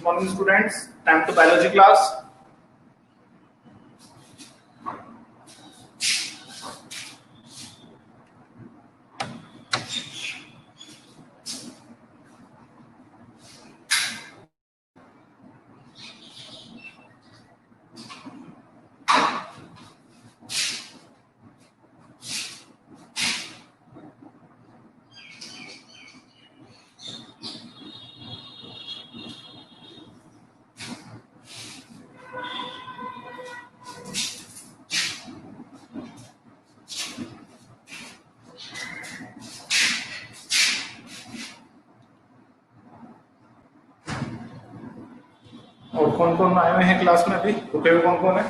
morning students. Time to biology class. और कौन कौन आए हुए हैं क्लास में? अभी रुके हुए कौन कौन है?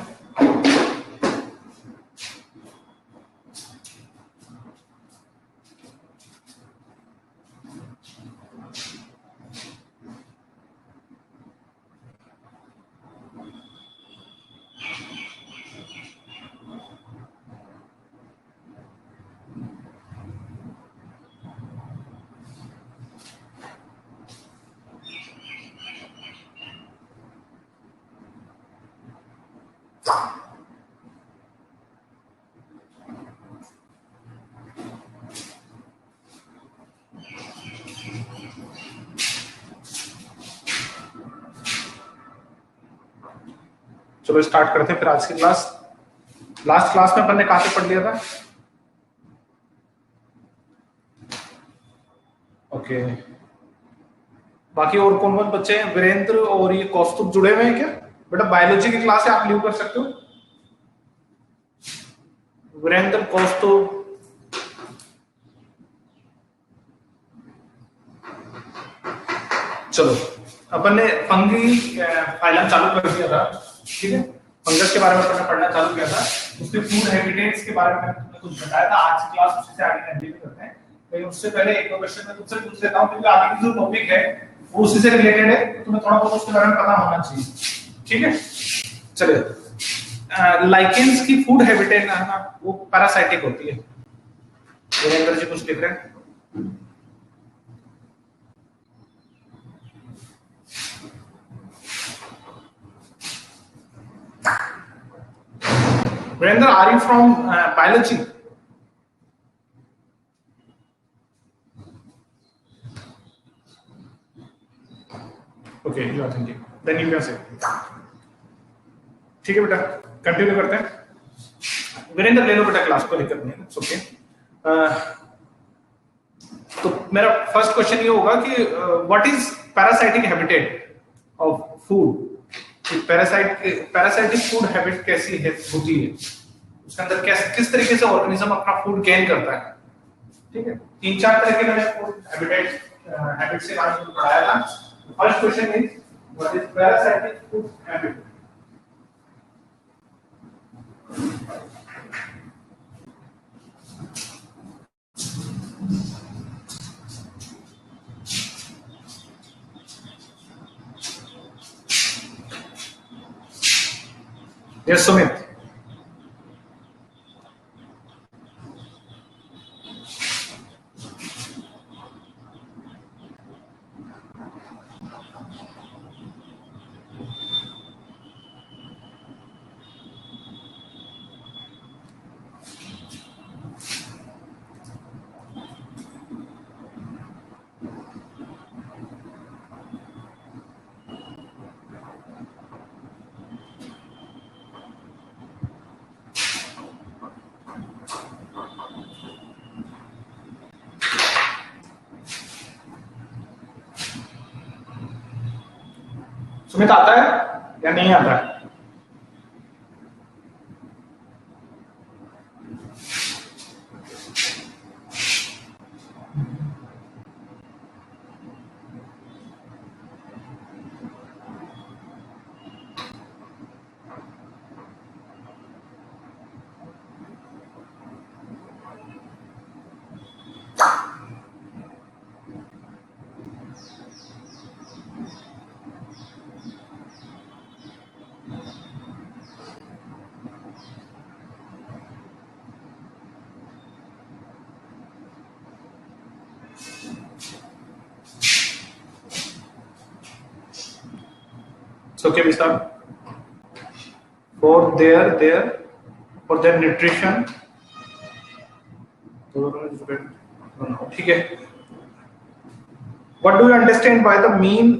चलो स्टार्ट करते हैं फिर आज की क्लास। लास्ट क्लास में अपन ने कहां से पढ़ लिया था? ओके, बाकी और कौन कौन बच्चे हैं? वीरेंद्र और ये कौस्तुभ जुड़े हुए हैं क्या? बेटा बायोलॉजी की क्लास है, आप लीव कर सकते हो। वीरेंद्र, कौस्तुभ, चलो अपन ने फंगी फाइलम चालू कर दिया था, ठीक है। फंगस के बारे में अपन ने पढ़ना चालू किया था, उसके फूड हैबिटेट्स के बारे में मैंने कुछ बताया था। आज की क्लास उसी से आगे कंटिन्यू करते हैं, लेकिन उससे पहले एक दो क्वेश्चन मैं तुमसे पूछ लेता हूं, क्योंकि आगे की जो टॉपिक है वो उसी से रिलेटेड है, तो तुम्हें थोड़ा बहुत उसके बारे में पता होना चाहिए, ठीक है। चलिए, लाइकेंस की फूड हैबिटेट है ना, वो पैरासाइटिक होती है। वीरेंद्र जी कुछ लिख रहे हैं? Virender, are you from biology? Okay, you are thinking. Then you can say. ठीक है बेटा, कंटिन्यू करते हैं। वीरेंद्र ले लो बेटा क्लास, को दिक्कत नहीं है, ओके। तो मेरा फर्स्ट क्वेश्चन ये होगा कि what is parasitic habitat of food? Parasitic food habit कैसी है होती है, उसके अंदर किस तरीके से ऑर्गेनिज्म अपना फूड गेन करता है, ठीक है। तीन चार तरह के मैंने फूड हैबिट से बारे में पढ़ाया था। First question is what is parasitic food habit? Yes Sumit. Sumit आता है या नहीं आता है? So okay, we start. For their nutrition. ठीक है. What do you understand by the mean?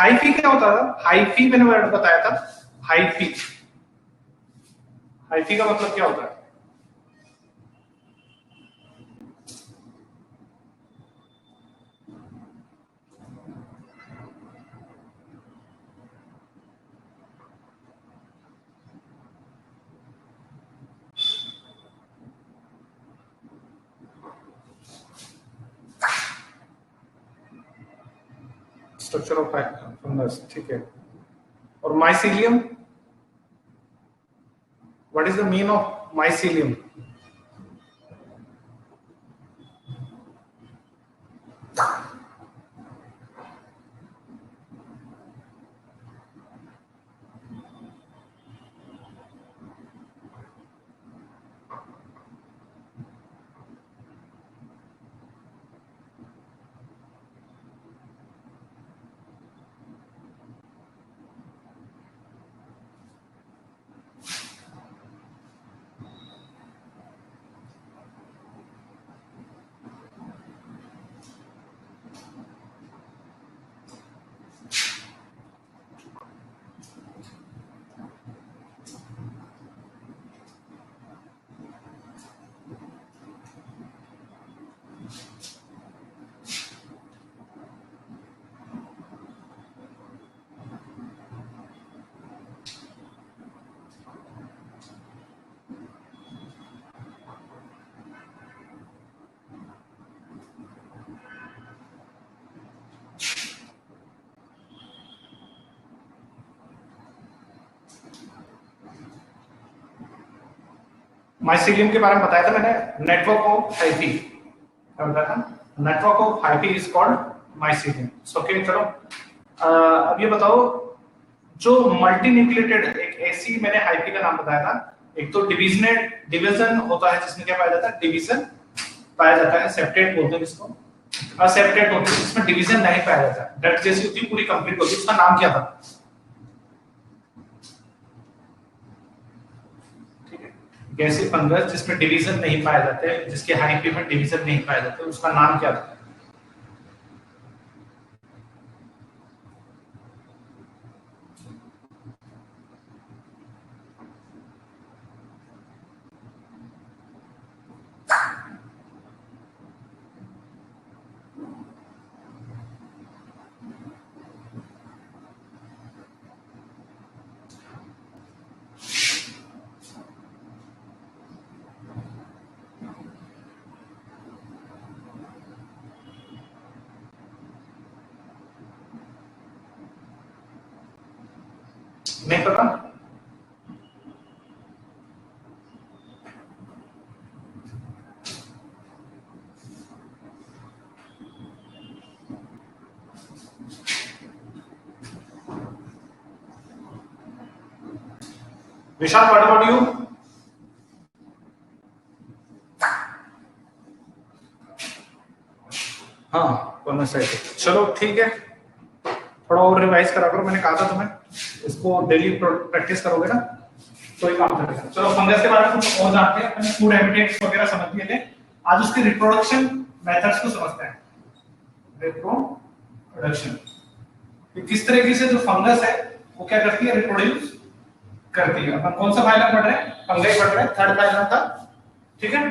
Hyphae क्या होता था? Hyphae मैंने वर्ड बताया था. Hyphae. Hyphae का मतलब क्या होता है? Structure of fungus. ठीक है. और mycelium, what is the mean of mycelium? Mycelium के बारे में बताया था मैंने. नेटवर्क ऑफ हाइफी क्या बताया था? Network of hyphae is called mycelium. Okay, चलो अब ये बताओ, जो मल्टी न्यूक्लिएटेड, एक ऐसी मैंने हाइफी का नाम बताया था. एक तो डिवीजन होता है जिसमें क्या पाया जाता है? डिवीजन पाया जाता है. सेप्टेट बोलते हैं इसको. असेप्टेट होती है जिसमें डिवीजन नहीं पाया जाता. डट जैसी होती है, पूरी कंप्लीट होती है. उसका नाम क्या था? ऐसी फंगस जिसमें डिवीजन नहीं पाए जाते, जिसके हाइफी में डिवीजन नहीं पाए जाते, उसका नाम क्या था? नहीं पता? विशाल, व्हाट अबाउट यू? हाँ, चलो ठीक है, थोड़ा और रिवाइज करा करो. मैंने कहा था तुम्हें इसको डेली प्रैक्टिस करोगे ना तो ही काम करेगा. चलो फंगस के बारे में कुछ और जानते हैं. अपने फूड हैबिटेट्स वगैरह समझ लिए थे. आज उसके रिप्रोडक्शन मेथड्स को समझते हैं. रिप्रोडक्शन किस तरीके से जो फंगस है वो क्या करती है? रिप्रोड्यूस करती है. अपन कौन सा फाइलम पढ़ रहे हैं? फंगाई पढ़ रहे हैं. थर्ड फाइलम था. ठीक है.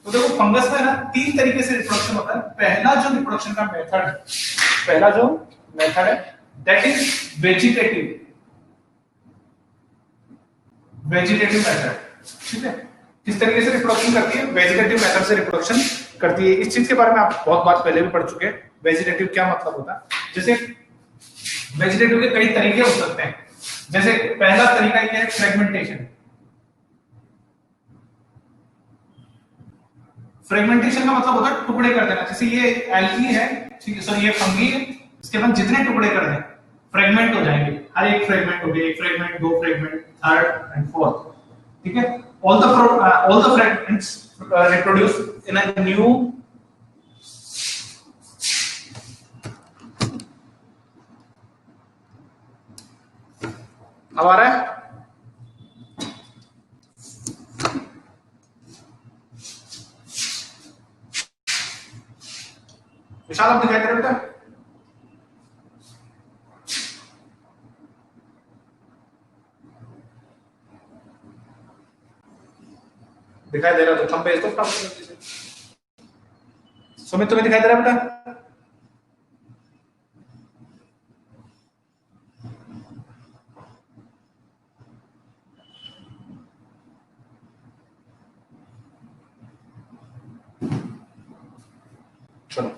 तो देखो फंगस में ना 3 तरीके से रिप्रोडक्शन होता है. पहला जो रिप्रोडक्शन का मेथड है दैट इज वेजिटेटिव मेथड. ठीक है. किस तरीके से रिप्रोडक्शन करती है? वेजिटेटिव मेथड से रिप्रोडक्शन करती है. इस चीज के बारे में आप बहुत बात पहले भी पढ़ चुके हैं. वेजिटेटिव क्या मतलब होता है? जैसे वेजिटेटिव के कई तरीके हो सकते हैं. जैसे पहला तरीका ये है फ्रेगमेंटेशन. फ्रेगमेंटेशन का मतलब होता है टुकड़े कर देना. जैसे ये एल्गी है, ठीक है, सॉरी ये फंगी है, इसके बाद जितने टुकड़े कर दें फ्रेगमेंट हो जाएंगे. हर एक फ्रेगमेंट हो गया, एक fragment, 2 fragment, third and fourth. ठीक है. all the fragments reproduce in a new अब आ रहा है? विशाल आप दिखाई दे रहे बेटा? दिखाई दे रहा तो थंब भेज दो फटाफट। सुमित तुम्हें दिखाई दे रहा है बेटा? चलो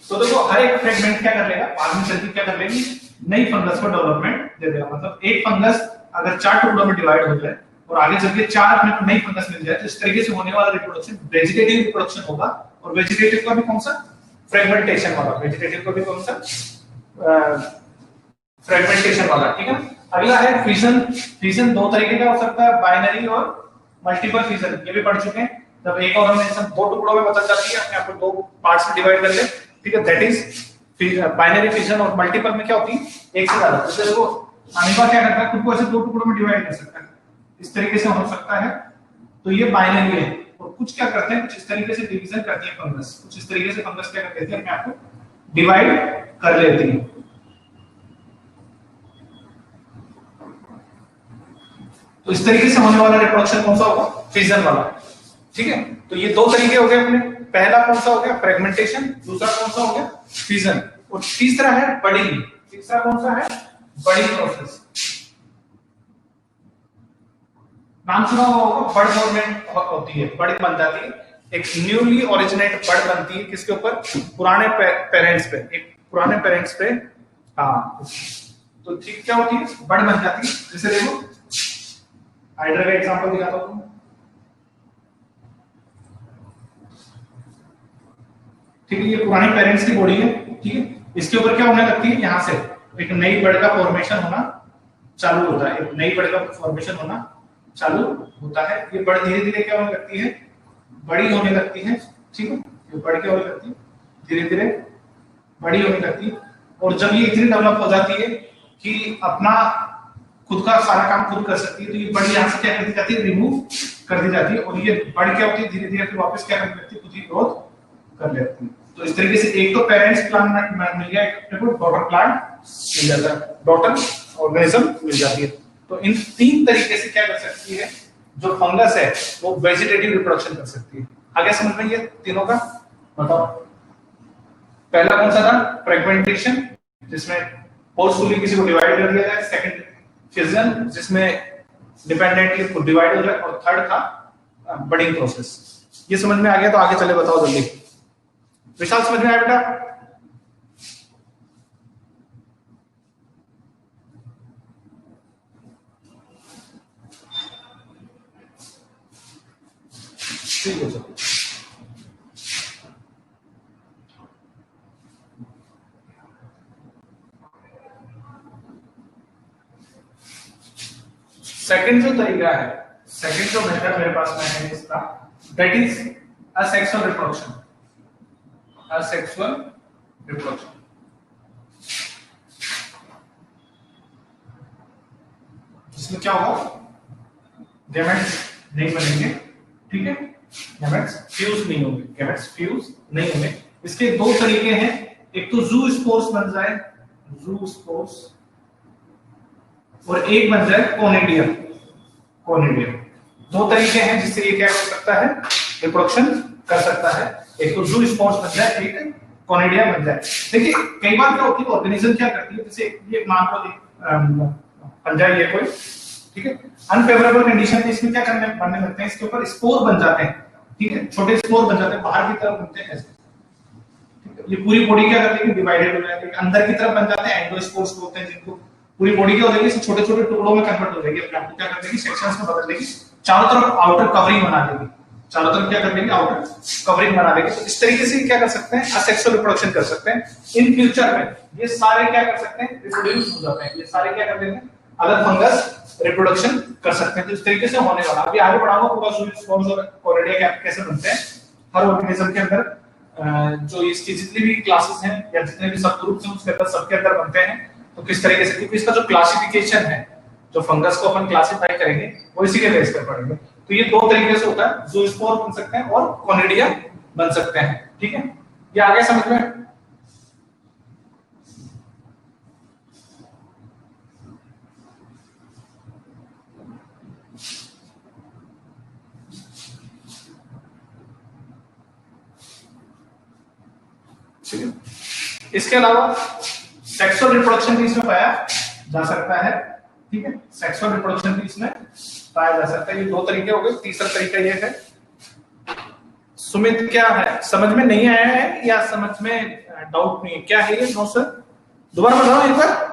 तो देखो हर एक फ्रेगमेंट क्या कर लेगा, आर्मी चल के क्या कर लेगी, नई फंगस को डेवलपमेंट दे देगा। मतलब एक फंगस अगर 4 टुकड़ों में डिवाइड हो जाए और आगे चल के 4 में नई फंगस मिल जाए तो इस तरीके से होने वाला रिप्रोडक्शन वेजिटेटिव रिप्रोडक्शन होगा। और वेजिटेटिव का भी कौन सा? फ्रेगमेंटेशन वाला। वेजिटेटिव का भी कौन सा? फ्रेगमेंटेशन वाला। ठीक है। अगला है फिजन। फिजन दो तरीके का हो सकता है, बाइनरी और मल्टीपल फिजन। ये भी पढ़ चुके हैं। जब एक ऑर्गेनिज्म दो टुकड़ों में बदल जाती है, अपने आप को दो पार्ट्स में डिवाइड कर ले, ठीक है, दैट इज बाइनरी फिजन। और मल्टीपल में क्या होती है, एक से ज्यादा। जैसे देखो अमीबा क्या करता है, खुद को ऐसे दो टुकड़ों में डिवाइड कर सकता है, इस तरीके से हो सकता है, तो ये बाइनरी है। और कुछ क्या करते हैं, कुछ इस तरीके से डिवीजन करती है फंगस, कुछ इस तरीके से फंगस क्या करती है, अपने आप को डिवाइड कर लेती है। तो इस तरीके से होने वाला रिप्रोडक्शन कौन सा होगा? फिजन वाला। ठीक है। तो ये दो तरीके हो गए अपने। पहला कौन सा हो गया? फ्रेगमेंटेशन। दूसरा कौन सा हो गया? फिजन। और तीसरा है बडिंग। तीसरा कौन सा है? Budding process. नाम सुना होगा, बड फॉर्मेट होती है, बड बन जाती है, एक न्यूली ओरिजिनेट बड बनती है। किसके ऊपर? पुराने पेरेंट्स पे, एक पुराने पेरेंट्स पे। हाँ, तो ठीक क्या होती है? बड बन जाती है। जैसे देखो हाइड्रा का एग्जांपल दिखाता हूं। ठीक है, ये पुराने पेरेंट्स की बॉडी है। ठीक है, इसके ऊपर क्या होने लगती है, यहां से एक नई बड का फॉर्मेशन होना चालू होता है। एक नई बड का फॉर्मेशन होना चालू होता है। ये बड़ धीरे धीरे क्या होने लगती है? बड़ी होने लगती है। ठीक है, ये बड़ क्या होने लगती है? धीरे धीरे बड़ी होने लगती है। और जब ये इतनी डेवलप हो जाती है कि अपना खुद का सारा काम खुद कर सकती है, तो ये बड़ यहाँ से क्या कर दी जाती है? रिमूव कर दी जाती है। और ये बड़ क्या होती है? धीरे धीरे फिर वापस क्या करने लगती है? खुद ही ग्रोथ कर लेती है। तो इस तरीके से एक तो पेरेंट्स प्लांट मिल गया, एक अपने को डॉटर प्लांट मिल जाता है, डॉटर ऑर्गेनिज्म मिल जाती है। तो इन तीन तरीके से क्या कर सकती है जो फंगस है, वो वेजिटेटिव रिप्रोडक्शन कर सकती है। आगे समझ में ये तीनों का बताओ। पहला कौन सा था? फ्रेगमेंटेशन, जिसमें फोर्सफुली किसी को डिवाइड कर दिया जाए। सेकंड फिजन, जिसमें डिपेंडेंटली खुद डिवाइड हो जाए। और थर्ड था बडिंग प्रोसेस। ये समझ में आ गया? तो आगे चले बताओ जल्दी। विशाल समझ में आया बेटा? ठीक है सर। सेकंड जो तरीका है, सेकंड जो मेथड मेरे पास में है इसका, that is asexual reproduction. Asexual reproduction. इसमें क्या होगा? गैमेट्स नहीं बनेंगे। ठीक है, गैमेट्स फ्यूज नहीं होंगे, गैमेट्स फ्यूज नहीं होंगे। इसके दो तरीके हैं, एक तो जू स्पोर्स बन जाए, जू स्पोर्स, और एक बन जाए कोनिडियम। कोनिडियम दो तरीके हैं जिससे ये क्या कर सकता है? रिप्रोडक्शन कर सकता है। एक तो जू स्पोर्स बन जाए, एक कोनिडियम बन जाए। देखिए कई बार क्या होती है, ऑर्गेनिज्म क्या करती है, जैसे ये मान लो पंजाई है कोई, ठीक है, अनफेवरेबल कंडीशन में इसमें क्या करने बनने लगते हैं, इसके ऊपर स्पोर बन जाते हैं। ठीक है, छोटे स्पोर बन जाते हैं, बाहर की तरफ बनते हैं ऐसे। ये पूरी बॉडी क्या करती है? डिवाइडेड हो जाती है। अंदर की तरफ बन जाते हैं, एंडोस्पोर्स होते हैं, जिनको पूरी बॉडी क्या हो जाएगी? छोटे छोटे टुकड़ों में कन्वर्ट हो जाएगी, अपने आप को क्या कर देगी? सेक्शंस में बदल देगी, चारों तरफ आउटर कवरिंग बना देगी। चारों तरफ क्या कर देगी? आउटर कवरिंग बना देगी। तो इस तरीके से क्या कर सकते हैं? असेक्सुअल रिप्रोडक्शन कर सकते हैं। इन फ्यूचर में ये सारे क्या कर सकते हैं? रिप्रोड्यूस हो जाते हैं। ये सारे क्या कर देते हैं? अगर फंगस रिप्रोडक्शन कर सकते हैं। तो इस तरीके से होने वाला, अभी आगे बढ़ाऊंगा पूरा स्पोर्स और कोनिडिया कैसे बनते हैं हर ऑर्गेनिज्म के अंदर। जो इसकी जितनी भी क्लासेस हैं या जितने भी सब ग्रुप्स हैं उसके अंदर सबके अंदर बनते हैं। तो किस तरीके से, क्योंकि इसका जो क्लासिफिकेशन है, जो फंगस को अपन क्लासिफाई करेंगे वो इसी के बेस पर पढ़ेंगे। तो ये दो तरीके से होता है, ज़ूस्पोर बन सकते हैं और कोनिडिया बन सकते हैं, ठीक है। ये आगे समझ में। इसके अलावा सेक्सुअल रिप्रोडक्शन भी इसमें पाया जा सकता है, ठीक है। सेक्सुअल रिप्रोडक्शन भी इसमें पाया जा सकता है। ये दो तरीके हो गए। तीसरा तरीका ये है, सुमित क्या है, समझ में नहीं आया है या समझ में डाउट नहीं है, क्या है ये? नो सर, दोबारा बताओ एक बार।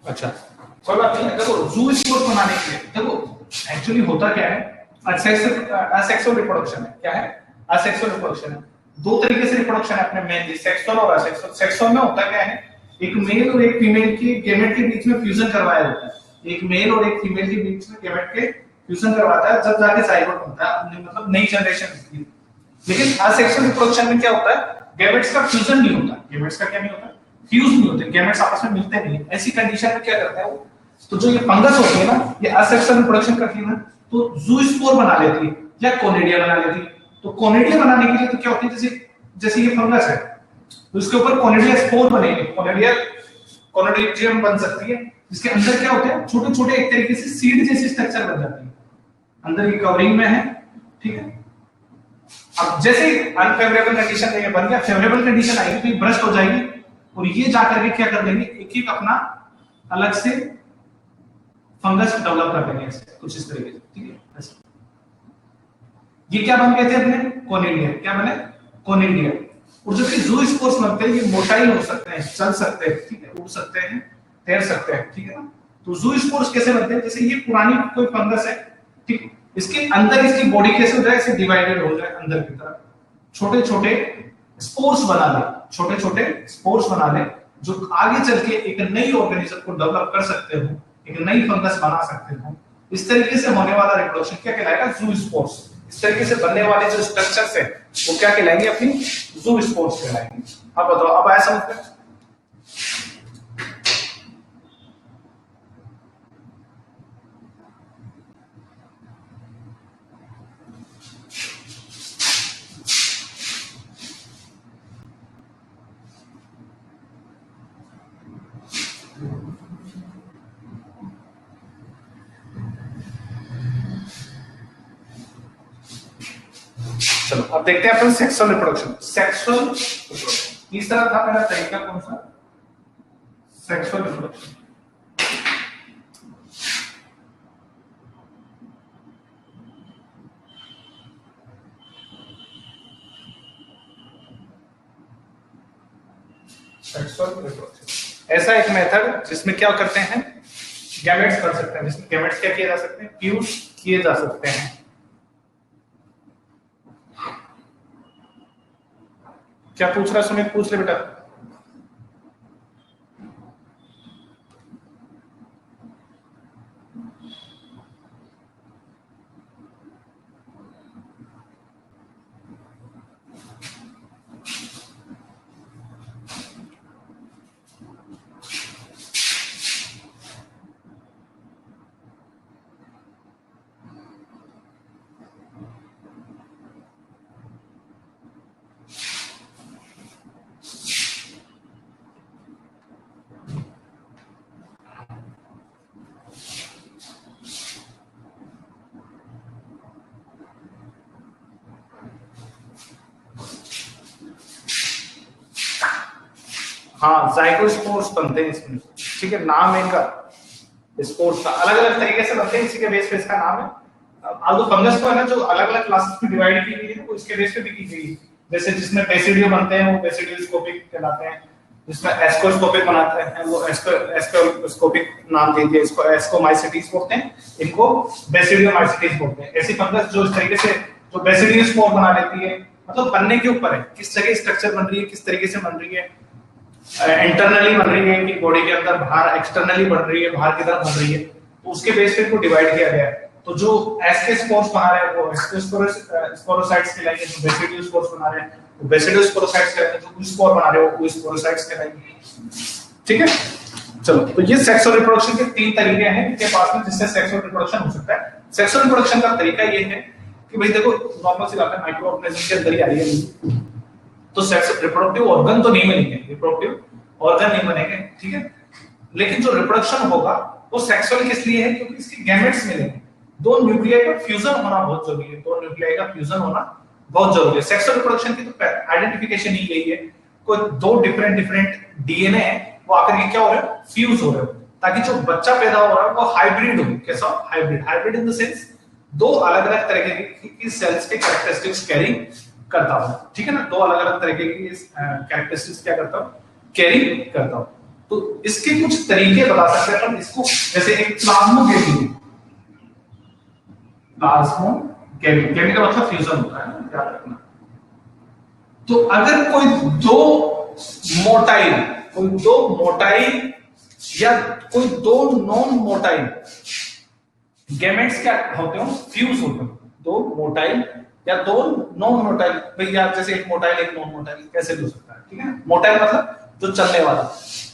अच्छा, कोई बात नहीं। देखो, जू स्पोर्ट बनाने के लिए, देखो एक्चुअली होता क्या है, असेक्सुअल रिप्रोडक्शन है। क्या है? असेक्सुअल रिप्रोडक्शन है। दो तरीके से रिप्रोडक्शन है अपने, मेनली सेक्सुअल और असेक्सुअल। सेक्सुअल में होता क्या है, एक मेल और एक फीमेल की गेमेट के बीच में फ्यूजन करवाया जाता है। एक मेल और एक फीमेल के बीच में गेमेट के फ्यूजन करवाता है, जब जाके जाइगोट बनता है, मतलब नई जनरेशन बनती है। लेकिन असेक्सुअल रिप्रोडक्शन में क्या होता है, गेमेट्स का फ्यूजन नहीं होता। गेमेट्स का क्या नहीं होता? फ्यूज नहीं होते, गेमेट्स आपस में मिलते नहीं। ऐसी कंडीशन में क्या करता है वो, तो जो ये फंगस होती है ना, ये असेक्सुअल रिप्रोडक्शन करती है ना, तो ज़ूस्पोर बना लेती है या कोनिडिया बना लेती है। तो कोनिडिया बनाने के लिए तो क्या होती है, जैसे जैसे ये फंगस है तो इसके ऊपर कोनिडिया स्पोर बनेंगे, कोनिडियम बन सकती है। इसके अंदर क्या होते हैं, छोटे छोटे एक तरीके से सीड जैसी स्ट्रक्चर बन जाती है, अंदर ये कवरिंग में है, ठीक है। अब जैसे अनफेवरेबल कंडीशन में बन गया, फेवरेबल कंडीशन आएगी तो ये ब्रस्ट हो जाएगी और ये जाकर के क्या कर लेंगे, एक एक अपना अलग से फंगस डेवलप कर लेंगे, कुछ इस तरीके से, ठीक है। ऐसे ये क्या बन गए थे अपने, कोनिडिया। क्या बने? कोनिडिया। और जो कि ज़ूस्पोर्स बनते हैं, ये मोटाइल हो सकते हैं, चल सकते हैं, ठीक है, उड़ सकते हैं, तैर सकते हैं, ठीक है ना। तो ज़ूस्पोर्स कैसे बनते हैं, जैसे ये पुरानी कोई फंगस है, ठीक, इसके अंदर इसकी बॉडी कैसे हो जाए, ऐसे डिवाइडेड हो जाए अंदर की तरफ, छोटे छोटे स्पोर्स बना ले, छोटे छोटे स्पोर्स बना ले, जो आगे चल के एक नई ऑर्गेनिज्म को डेवलप कर सकते हो, एक नई फंगस बना सकते हो। इस तरीके से होने वाला रिप्रोडक्शन क्या कहलाएगा, ज़ूस्पोर्स। इस तरीके से बनने वाले जो स्ट्रक्चर्स है वो क्या कहलाएंगे, अपनी ज़ूस्पोर्स कहलाएंगे। अब बताओ, अब आया समझ में? चलो अब देखते हैं अपन सेक्सुअल रिप्रोडक्शन। सेक्सुअल रिप्रोडक्शन तीसरा था मेरा तरीका, कौन सा? Sexual reproduction. सेक्सुअल रिप्रोडक्शन ऐसा एक मेथड जिसमें क्या करते हैं, गैमेट्स कर सकते हैं, जिसमें गैमेट्स क्या किए जा सकते हैं, फ्यूज किए जा सकते हैं। क्या पूछ रहा है सुमित? पूछ ले बेटा। हाँ, जाइगोस्पोर्स बनते हैं इसमें, ठीक है। नाम है इनका स्पोर्स का, अलग अलग तरीके से बनते हैं, इसी के बेस पे इसका नाम है। आल्दो फंगस को है ना, जो अलग अलग क्लासेस में डिवाइड की गई है, वो इसके बेस पे भी की गई है। जैसे जिसमें बेसिडियो बनते हैं वो बेसिडियोस्कोपिक कहलाते हैं, जिसमें एस्कोस्कोपिक बनाते हैं, वो एस्कोस्कोपिक नाम दे दिया इसको, एस्कोमाइसिटीज बोलते हैं, इनको बेसिडियोमाइसिटीज बोलते हैं। ऐसी फंगस जो इस तरीके से जो बेसिडियोस्पोर बना लेती है, मतलब बनने के ऊपर है किस जगह स्ट्रक्चर बन रही है, किस तरीके से बन रही है, इंटरनली बन रही है कि बॉडी के अंदर, बाहर एक्सटर्नली बन रही है, बाहर की तरफ बन रही है, तो उसके बेस पे इनको डिवाइड किया गया है। तो जो एस्के स्पोर्स बना रहे हैं वो एस्कोस्पोरोसाइट्स कहलाएंगे, जो बेसिडियोस्पोर्स बना रहे हैं वो बेसिडियोस्पोरोसाइट्स कहलाएंगे, जो oospore बना रहे हो oosporocytes कहलाएंगे। ठीक है, चलो, तो ये सेक्स और रिप्रोडक्शन के 3 तरीके हैं इनके पास में जिससे सेक्स और रिप्रोडक्शन हो सकता है। सेक्स और रिप्रोडक्शन का तरीका ये है कि भाई देखो, नॉर्मल सी बात है, माइक्रो ऑर्गेनिज्म के अंदर ही आ रही है, तो सेक्स रिप्रोडक्टिव ऑर्गन तो नहीं मिलेंगे, रिप्रोडक्टिव ऑर्गन नहीं बनेंगे, ठीक है, लेकिन जो रिप्रोडक्शन होगा वो सेक्सुअल किस लिए है, क्योंकि इसके गैमेट्स मिलेंगे। दो न्यूक्लियाई का फ्यूजन होना बहुत जरूरी है, दो न्यूक्लियाई का फ्यूजन होना बहुत जरूरी है। सेक्सुअल रिप्रोडक्शन की तो आइडेंटिफिकेशन ही यही है, कोई दो डिफरेंट डीएनए है, वो आकर के क्या हो रहे हैं, फ्यूज हो रहे हो, ताकि जो बच्चा पैदा हो रहा है वो हाइब्रिड हो। कैसा हाइब्रिड इन द सेंस दो अलग अलग तरीके की सेल्स के कैरेक्टरिस्टिक्स कैरी करता हूं, ठीक है ना, दो अलग अलग तरीके की कैरेक्टरिस्टिक्स क्या करता हूं, कैरी करता हूं। तो इसके कुछ तरीके बता सकते हैं हम इसको, जैसे एक प्लाज्मोगेमी का मतलब फ्यूजन होता है ना, याद रखना। तो अगर कोई दो मोटाइल या कोई दो नॉन मोटाइल गैमेट्स क्या होते हो, फ्यूज होते हो, दो मोटाइल या दो नॉन मोटाइल, भैया जैसे एक मोटाइल एक नॉन मोटाइल कैसे भी हो सकता है, ठीक है। मोटाइल मतलब जो चलने वाला,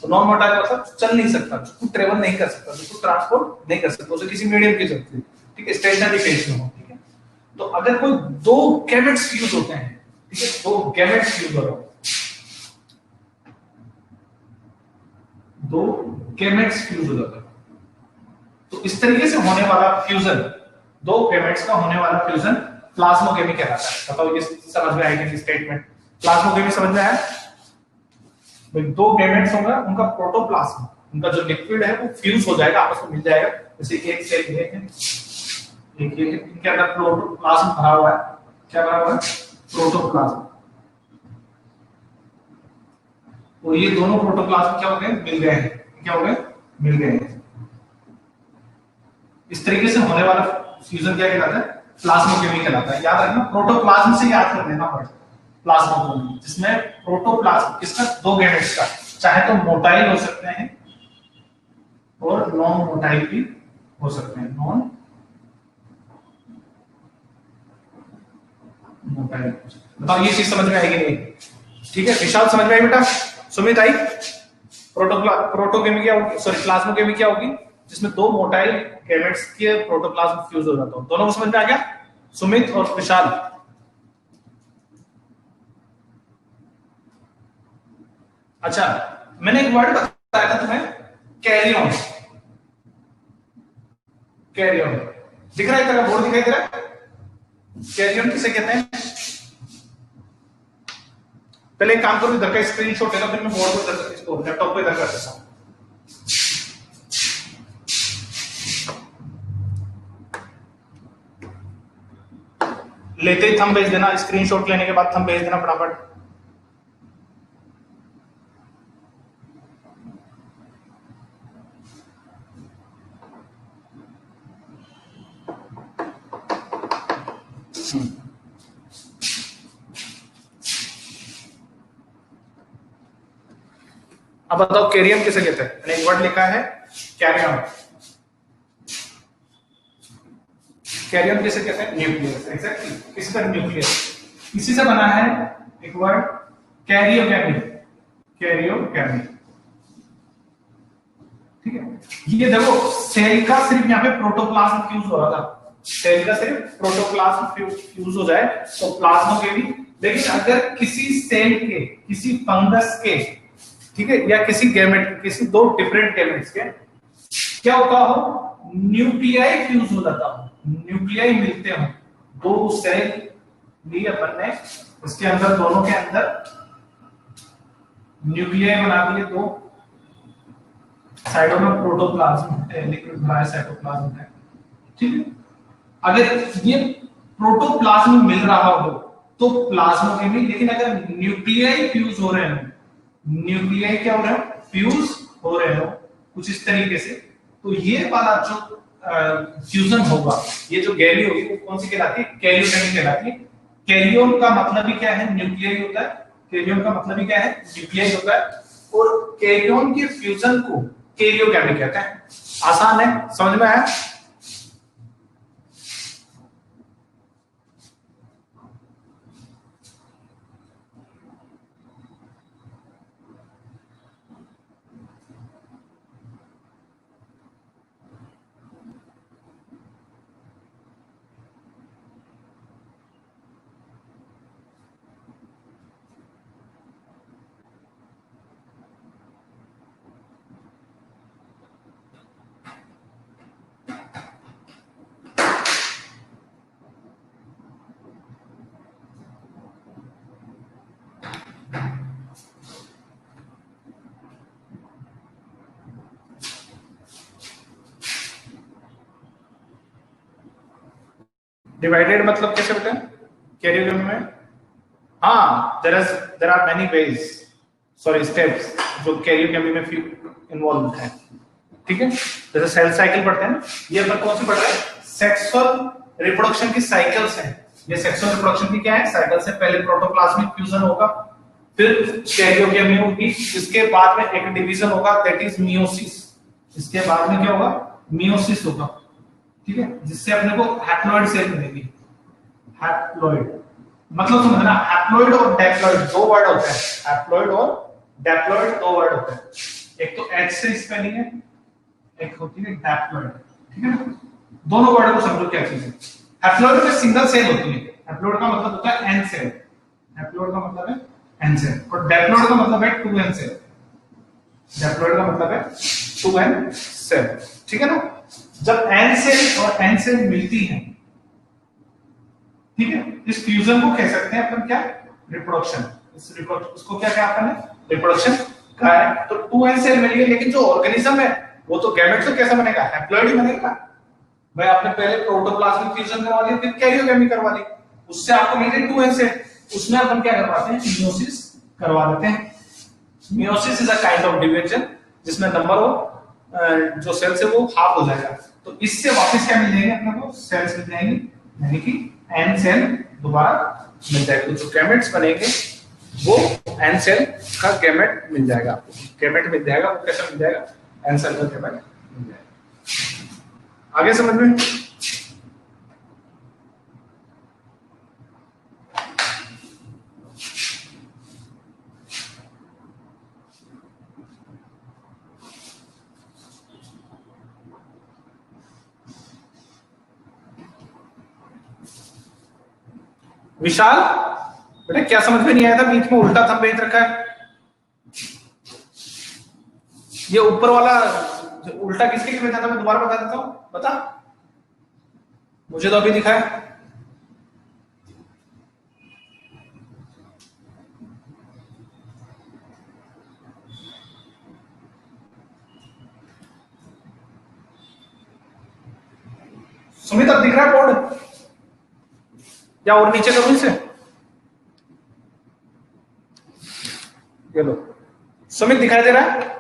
तो नॉन मोटाइल मतलब चल नहीं सकता, जो ट्रेवल नहीं कर सकता, जो ट्रांसपोर्ट नहीं कर सकता, उसे किसी मीडियम की जरूरत है, ठीक है, स्टेशनरी फेज में हो, ठीक है। तो अगर कोई दो गैमेट्स फ्यूज होते हैं, ठीक है, दो गैमेट्स फ्यूज हो रहे हो, दो गैमेट्स फ्यूज हो जाते हैं, तो इस तरीके से होने वाला फ्यूजन, दो गैमेट्स का होने वाला फ्यूजन प्लाज्मोगेमी कहलाता है। बताओ ये समझ में आएगी स्टेटमेंट, प्लाज्मोगेमी समझ में आया? भाई दो गैमेट्स होंगे, उनका प्रोटोप्लाज्म, उनका जो लिक्विड है वो फ्यूज हो जाएगा, आपस में मिल जाएगा। जैसे एक सेल ये है, एक ये, इनके अंदर प्रोटोप्लाज्म भरा हुआ है, क्या भरा हुआ है, प्रोटोप्लाज्म। और ये दोनों प्रोटोप्लाज्म क्या हो गए, मिल गए हैं, क्या हो गए, मिल गए हैं। इस तरीके से होने वाला फ्यूजन क्या कहलाता है, प्लाज्मोगेमी कहलाता है। याद रखना, प्रोटोप्लाज्म से याद कर लेना पड़ेगा, प्लाज्मोगेमी जिसमें प्रोटोप्लाज्म किसका, दो गैमेट्स का, चाहे तो मोटाइल हो सकते हैं और नॉन मोटाइल भी हो सकते हैं, नॉन मोटाइल। बताओ ये चीज समझ में आएगी नहीं? ठीक है, विशाल समझ में आई बेटा? सुमित आई? प्रोटोगेमी क्या होगी, सॉरी प्लाज्मोगेमी क्या होगी, जिसमें दो मोटाइल गैमेट्स के प्रोटोप्लाज्म फ्यूज हो जाता है। दोनों को समझ में आ गया, सुमित और विशाल? अच्छा, मैंने एक वर्ड बताया था तुम्हें, कैरियन। कैरियन दिख रहा है, तेरा बोर्ड दिखाई दे रहा है? कैरियन किसे कहते हैं? पहले एक काम करो, इधर का स्क्रीनशॉट लेना, फिर मैं बोर्ड को इधर, इसको लैपटॉप पे इधर कर देता हूं। लेते ही थंब भेज देना, स्क्रीनशॉट लेने के बाद थंब भेज देना फटाफट। अब बताओ कैरियन किसे कहते हैं? मैंने एक वर्ड लिखा है कैरियन। कैरियन किसे कहते हैं? न्यूक्लियस। एग्जैक्टली, किसी का न्यूक्लियस, इसी से बना है एक वर्ड कैरियोगेमी। कैरियोगेमी, ठीक है। ये देखो, सेल का सिर्फ यहाँ पे प्रोटोप्लाज्म फ्यूज हो रहा था, सेल का सिर्फ प्रोटोप्लाज्म फ्यूज हो जाए तो प्लाज्मोगेमी। लेकिन अगर किसी सेल के, किसी फंगस के, ठीक है, या किसी गैमेट, किसी दो डिफरेंट गैमेट्स के क्या होता हो, न्यूक्लियाई फ्यूज हो जाता हो, न्यूक्लियाई मिलते हो, दो सेल लिए अपन ने, उसके अंदर, दोनों के अंदर न्यूक्लियाई बना दिए, दो साइडों में प्रोटोप्लाज्म है, लिक्विड भरा है, साइटोप्लाज्म है, ठीक है। अगर ये प्रोटोप्लाज्म मिल रहा हो तो प्लाज्मोगेमी, लेकिन अगर न्यूक्लियाई फ्यूज हो रहे हैं न्यूक्लियाई क्या हो रहे हो, फ्यूज हो रहे हो कुछ इस तरीके से। तो ये वाला जो फ्यूजन होगा, ये जो गैली होगी वो कौन सी कहलाती है, कैरियोगेमी कहलाती है। कैरियोन का मतलब ही क्या है, न्यूक्लियाई होता है। कैरियोन का मतलब ही क्या है, न्यूक्लियाई होता है। और कैरियोन के फ्यूजन को कैरियोगेमी कहते हैं। आसान है, समझ में आया। डिवाइडेड मतलब कैसे बेटा, कैरियोगेमी में? हाँ, there are many ways, sorry steps जो कैरियोगेमी में इन्वॉल्व है। ठीक है, जैसे सेल साइकिल पढ़ते हैं ना, ये अपन कौन सी पढ़ रहे हैं, सेक्सुअल रिप्रोडक्शन की साइकिल्स हैं। ये सेक्सुअल रिप्रोडक्शन की क्या है, साइकिल से पहले प्रोटोप्लाज्मिक फ्यूजन होगा, फिर कैरियोगेमी होगी, इसके बाद में एक डिवीजन होगा दैट इज मियोसिस। इसके बाद में क्या होगा, मियोसिस होगा। ठीक है, जिससे अपने को हैप्लॉइड सेल मिलेगी। हैप्लॉइड मतलब समझना, हैप्लॉइड और डैप्लॉइड दो वर्ड होते हैं। हैप्लॉइड और डैप्लॉइड दो वर्ड होते हैं। एक तो एच से स्पेलिंग है, एक होती है डैप्लॉइड। ठीक है ना, दोनों वर्ड को समझो क्या चीज है। हैप्लॉइड में सिंगल सेल होती है, हैप्लॉइड का मतलब होता है एन सेल। हैप्लॉइड का मतलब है एन सेल, और डैप्लॉइड का मतलब है 2n सेल। डैप्लॉइड का मतलब है 2n सेल। ठीक है ना, जब n सेल और n सेल मिलती हैं, ठीक है, इस फ्यूजन को कह सकते हैं अपन क्या, रिप्रोडक्शन। इस रिप्रोडक्शन, उसको क्या कहा अपन ने, रिप्रोडक्शन कहा है। तो 2n सेल मिली है, लेकिन जो ऑर्गेनिज्म है वो तो गैमेट से कैसा बनेगा, हैप्लॉइड ही बनेगा। भाई आपने पहले प्रोटोप्लाज्मिक फ्यूजन करवा लिया, फिर कैरियोगेमी करवा ली, उससे आपको मिल गई 2n सेल। उसमें अपन क्या करवाते हैं, मियोसिस करवा देते हैं। Meiosis is a kind of division जिसमें नंबर ऑफ जो सेल्स है वो हाफ हो जाएगा। तो इससे वापस क्या मिल जाएंगे अपने को, सेल्स मिल जाएंगे, यानी कि n सेल दोबारा मिल जाएगा। जो गैमेट्स बनेंगे वो n सेल का गैमेट मिल जाएगा आपको। गैमेट मिल जाएगा, वो कैसे मिल जाएगा, n सेल का गैमेट मिल जाएगा। आगे समझ में? विशाल बेटा क्या समझ में नहीं आया था, बीच में उल्टा थंब भेज रखा है। ये ऊपर वाला उल्टा किसके लिए भेजा था, मैं दोबारा बता देता हूं, बता मुझे तो अभी दिखा है। सुमित अब दिख रहा है बोर्ड, या और नीचे करूं इसे, ये लो सुमित दिखाई दे रहा है?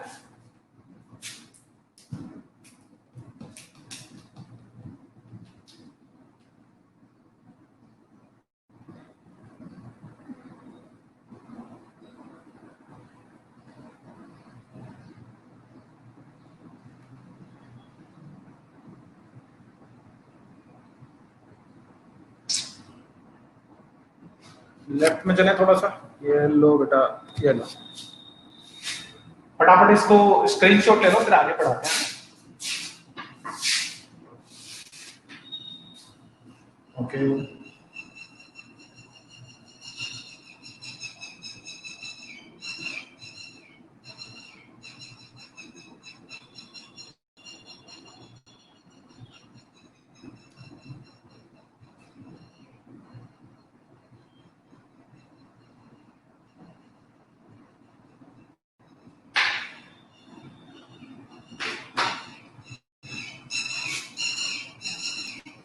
लेफ्ट में चले थोड़ा सा, ये लो बेटा, ये लो फटाफट इसको स्क्रीनशॉट ले लो, फिर आगे पढ़ाते हैं। ओके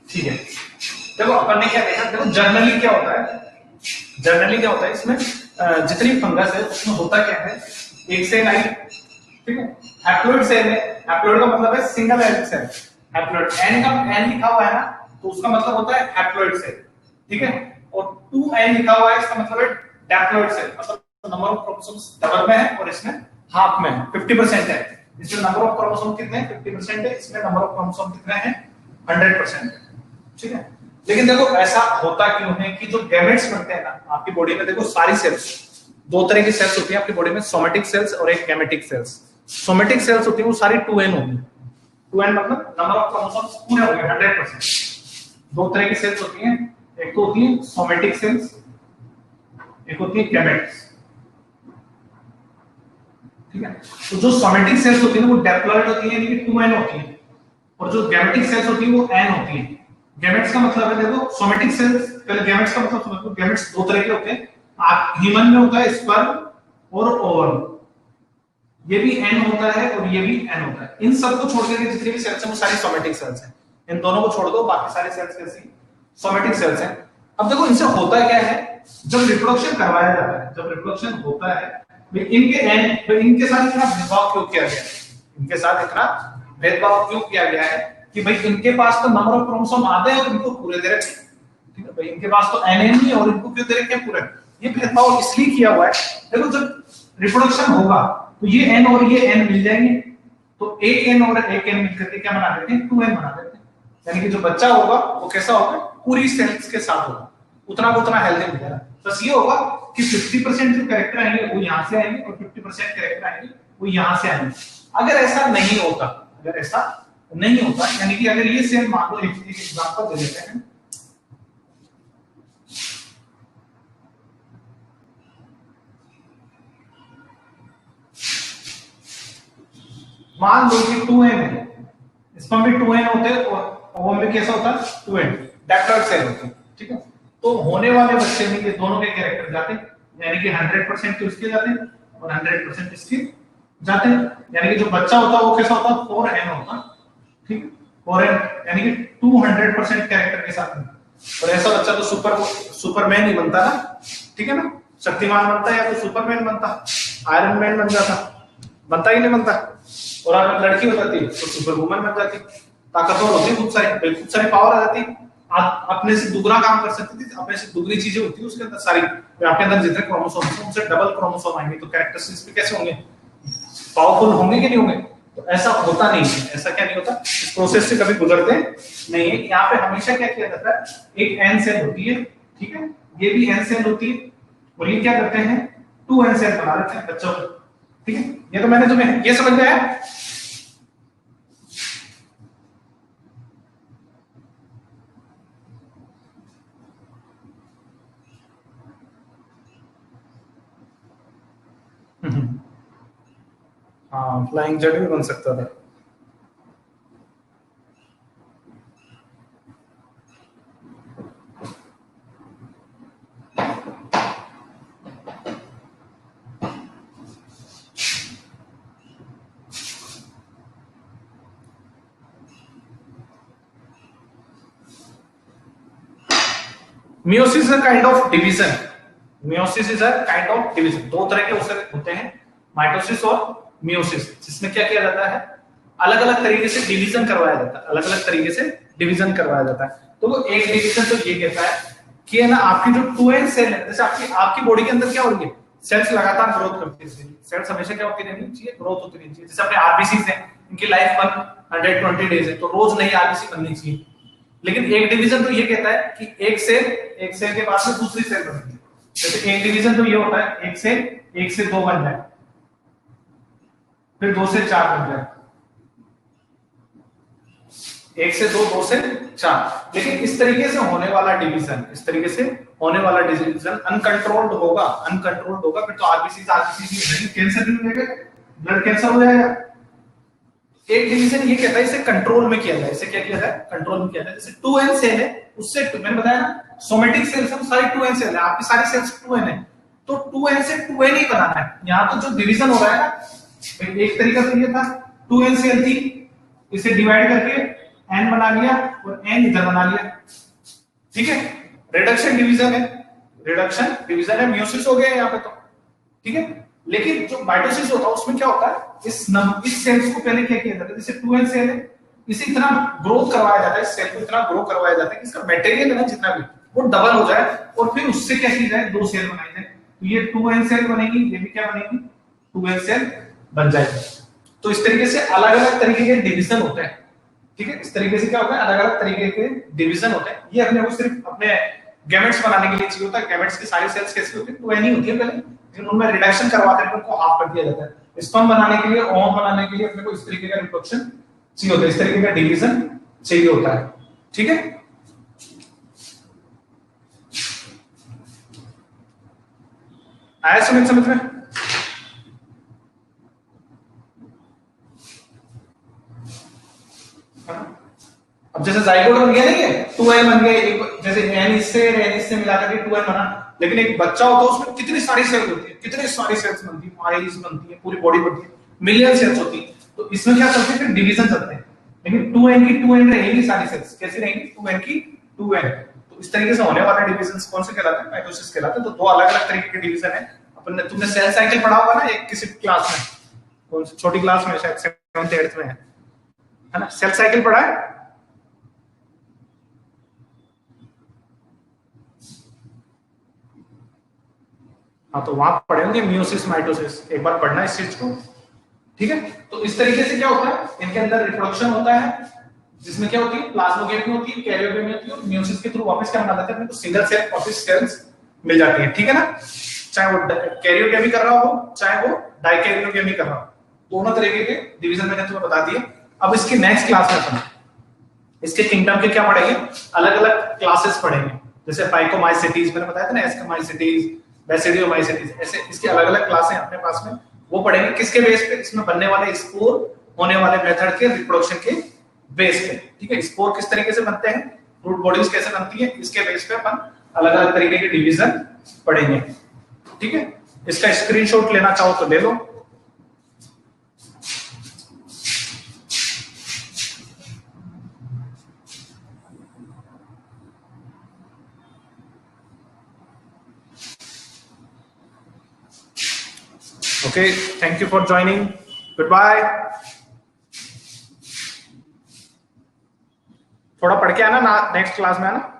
ठीक है, देखो अपन ने क्या देखा, देखो जनरली क्या होता है, जनरली क्या होता है इसमें जितनी फंगस है उसमें होता क्या है, एक सेल आई, ठीक है। हैप्लॉइड सेल है, हैप्लॉइड का मतलब है single helix cell. Haploid n का एन लिखा हुआ है ना, तो उसका मतलब होता है हैप्लॉइड सेल, ठीक है। और 2n लिखा हुआ है, इसका मतलब है डैप्लॉइड सेल, मतलब नंबर ऑफ क्रोमोसोम्स डबल में है और इसमें हाफ में है, 50% है। इसमें नंबर ऑफ क्रोमोसोम कितने हैं, 50% है। इसमें नंबर ऑफ क्रोमोसोम कितने हैं, 100% है, ठीक है। लेकिन देखो ऐसा होता क्यों है कि जो गैमेट्स बनते हैं ना आपकी बॉडी में, देखो सारी सेल्स, दो तरह की सेल्स होती है आपकी बॉडी में, सोमेटिक सेल्स और एक गैमेटिक सेल्स। सोमेटिक सेल्स होती है वो सारी 2n होगी, 2n मतलब नंबर ऑफ क्रोमोसोम्स पूरे होंगे 100%। दो तरह की सेल्स होती हैं, एक तो होती है सोमेटिक सेल्स, एक होती है गैमेट्स, ठीक है। तो जो सोमेटिक सेल्स होती है वो डिप्लॉइड होती है, यानी कि 2n होती है, और जो गैमेटिक सेल्स होती है वो n होती है। गैमेट्स का मतलब है, देखो सोमेटिक सेल्स, पहले गैमेट्स का मतलब समझो। गैमेट्स दो तरह के होते हैं, आप ह्यूमन में होता है स्पर्म और ओवम, ये भी n होता है और ये भी n होता है। इन सबको छोड़ के जितनी भी सेल्स हैं वो सारी सोमेटिक सेल्स हैं। इन दोनों को छोड़ दो, बाकी सारी सेल्स कैसी सोमेटिक सेल्स हैं। अब देखो इनसे होता क्या है, जब रिप्रोडक्शन करवाया जाता है, जब रिप्रोडक्शन होता है, इनके साथ इतना भेदभाव क्यों किया गया है, इनके साथ इतना भेदभाव क्यों किया गया है कि भाई इनके पास तो नंबर ऑफ क्रोमोसोम आधे हैं और इनको पूरे दे रखे, ठीक है। भाई इनके पास तो एन नहीं है और इनको क्यों दे रखे पूरे। ये भेदभाव इसलिए किया हुआ है, देखो जब रिप्रोडक्शन होगा तो ये एन और ये एन मिल जाएंगे, तो एक एन और एक एन मिलकर के क्या बना देते हैं, 2n बना देते हैं। यानी कि जो बच्चा होगा वो कैसा होगा, पूरी सेल्स के साथ होगा, उतना को उतना हेल्दी मिलेगा। बस ये होगा कि 50% जो कैरेक्टर आएंगे वो यहाँ से आएंगे और 50% कैरेक्टर आएंगे वो यहाँ से आएंगे। अगर ऐसा नहीं होता, अगर ऐसा नहीं होता, यानी कि अगर ये सेल, मान लो एक एग्जांपल दे देते हैं, मान लो कि 2n है, इसमें भी 2n होते हैं और ओवम में कैसा होता है 2n, डैप्लॉइड सेल होते हैं, ठीक है। तो होने वाले बच्चे में ये दोनों के कैरेक्टर जाते हैं, यानी कि 100% तो इसके जाते हैं और 100% इसके जाते हैं। यानी कि जो बच्चा होता है वो कैसा होता है, 4n होता है, ठीक है। 4n यानी कि 200% कैरेक्टर के साथ में। और ऐसा बच्चा तो सुपरमैन ही बनता ना, ठीक है ना, शक्तिमान बनता या तो सुपरमैन बनता, आयरन मैन बन जाता, बनता ही नहीं बनता। और अगर लड़की हो जाती तो सुपर वुमन बन जाती, ताकतवर होती, खूब सारी पावर आ जाती, आप अपने से दुगना काम कर सकती थी, अपने से दुगनी चीजें होती उसके अंदर सारी, आपके अंदर जितने क्रोमोसोम हैं उनसे डबल क्रोमोसोम आएंगे, तो कैरेक्टरिस्टिक्स भी कैसे होंगे, पावरफुल होंगे कि नहीं होंगे। तो ऐसा होता नहीं है, ऐसा क्या नहीं होता, इस प्रोसेस से कभी गुजरते नहीं है। यहाँ पे हमेशा क्या किया जाता है, एक एन सेल होती है, ठीक है, ये भी एन सेल होती है, और ये क्या करते हैं, 2n सेल बना देते हैं बच्चों को, ठीक है। ये तो मैंने तुम्हें ये समझ में आया। हाँ, फ्लाइंग जेट भी बन सकता था। Meiosis is a kind of division. Meiosis is a kind of division. दो तरह के उससे होते हैं, माइटोसिस और मियोसिस, जिसमें क्या किया जाता है, अलग अलग तरीके से डिवीजन करवाया जाता है, अलग अलग तरीके से डिवीजन करवाया जाता है। तो वो एक डिवीजन तो ये कहता है कि है ना, आपकी जो 2n सेल है, जैसे आपकी बॉडी के अंदर क्या हो रही है, सेल्स लगातार ग्रोथ करती है, सेल्स हमेशा क्या होती रहनी चाहिए, ग्रोथ होती रहनी चाहिए। जैसे अपने आरबीसीज हैं, इनकी लाइफ 120 डेज है, तो रोज नई आरबीसी बननी चाहिए। लेकिन एक डिवीजन तो ये कहता है कि एक सेल के बाद में दूसरी सेल बनेगी। जैसे एक डिवीजन तो ये होता है, एक से दो बन जाए, फिर 2 से 4 बन जाए, 1 से 2, 2 से 4। लेकिन इस तरीके से होने वाला डिवीजन, इस तरीके से होने वाला डिवीजन अनकंट्रोल्ड होगा, फिर तो आरबीसी कैंसर भी हो जाएगा, ब्लड कैंसर हो जाएगा। एक डिवीजन ये कहता है इसे कंट्रोल में किया जाए, इसे क्या किया जाए, कंट्रोल में किया जाए। जैसे 2n सेल है, उससे मैंने बताया ना, सोमेटिक सेल्स है, सारी 2n सेल है, आपकी सारी सेल्स 2n है, तो 2n से 2n ही बनाना है। यहाँ तो जो डिवीजन हो रहा है ना, एक तरीका तो ये था, 2n सेल थी, इसे डिवाइड करके n बना लिया और n इधर बना लिया, ठीक है। रिडक्शन डिवीजन है, मियोसिस हो गया यहाँ पे, तो ठीक है। लेकिन जो माइटोसिस होता है उसमें क्या होता है, इस सेल्स को पहले क्या किया जाता है, जैसे 2n सेल है, इसे इतना ग्रोथ करवाया जाता है, इस सेल को इतना ग्रो करवाया जाता है कि इसका मटेरियल है ना जितना भी वो डबल हो जाए, और फिर उससे क्या की जाए, 2 सेल बनाई जाए। तो ये 2n सेल बनेगी, ये भी क्या बनेगी, 2n सेल बन जाएगी। तो इस तरीके से अलग अलग तरीके के डिवीजन होते हैं, ठीक है। इस तरीके से क्या होता है, अलग अलग तरीके के डिवीजन होते हैं। ये अपने को सिर्फ अपने गैमेट्स बनाने के लिए चाहिए होता है। गैमेट्स की सारी सेल्स कैसी होती है, 2n ही होती है पहले, लेकिन उनमें रिडक्शन करवा करके उनको हाफ कर दिया जाता है। स्पर्म बनाने के लिए, ओवम बनाने के लिए अपने को इस तरीके का रिप्रोडक्शन चाहिए होता है, इस तरीके का डिवीजन चाहिए होता है, ठीक है। आया समझ में? अब जैसे जाइगोट बन गया नहीं है, 2n बन गया, जैसे n इससे मिलाकर के 2n बना, लेकिन एक बच्चा होता है उसमें कितनी सारी सेल्स होती है, कितनी सारी सेल्स बनती है, आईज बनती है, पूरी बॉडी बनती है, मिलियन सेल्स होती है। तो इसमें क्या चलते हैं, फिर डिवीजन चलते हैं, लेकिन 2n की 2n रहेगी सारी सेल्स, कैसी रहेंगी, 2n की 2n। तो इस तरीके से होने वाले डिवीजन कौन से कहलाते हैं, माइटोसिस कहलाते हैं। तो दो अलग अलग तरीके के डिवीजन है। अपन तुमने सेल साइकिल पढ़ा होगा ना एक किसी क्लास में, कौन सी छोटी क्लास में, शायद 7th 8th में है ना, सेल साइकिल पढ़ा है। हाँ, तो वहां पढ़े होंगे मियोसिस माइटोसिस, एक बार पढ़ना इस चीज को, ठीक है। तो इस तरीके से क्या होता है, इनके अंदर रिप्रोडक्शन होता है, जिसमें क्या होती है, प्लाज्मोगेमी होती है, कैरियोगेमी होती है, और मियोसिस के थ्रू वापस क्या बना देते हैं, तो सिंगल सेल वापस सेल्स मिल जाती है, ठीक है ना। चाहे वो कैरियोगेमी कर रहा हो, चाहे वो डाइकैरियोगेमी कर रहा हो, दोनों तरीके के डिवीजन मैंने तुम्हें बता दिए। अब इसकी नेक्स्ट क्लास में अपन इसके किंगडम के क्या पढ़ेंगे, अलग अलग क्लासेस पढ़ेंगे, जैसे फाइकोमाइसिटीज मैंने बताया था ना, एस्कोमाइसिटीज, बेसिडियोमाइसिटीज, ऐसे इसके अलग अलग क्लासें अपने पास में, वो पढ़ेंगे किसके बेस पे, इसमें बनने वाले स्पोर होने वाले मेथड के रिप्रोडक्शन के बेस पे, ठीक है। स्पोर किस तरीके से बनते हैं, रूट बॉडीज कैसे बनती है, इसके बेस पे अपन अलग अलग तरीके के डिवीजन पढ़ेंगे, ठीक है। इसका स्क्रीनशॉट लेना चाहो तो ले लो। Okay, thank you for joining. Goodbye. थोड़ा पढ़ के आना ना, नेक्स्ट क्लास में आना।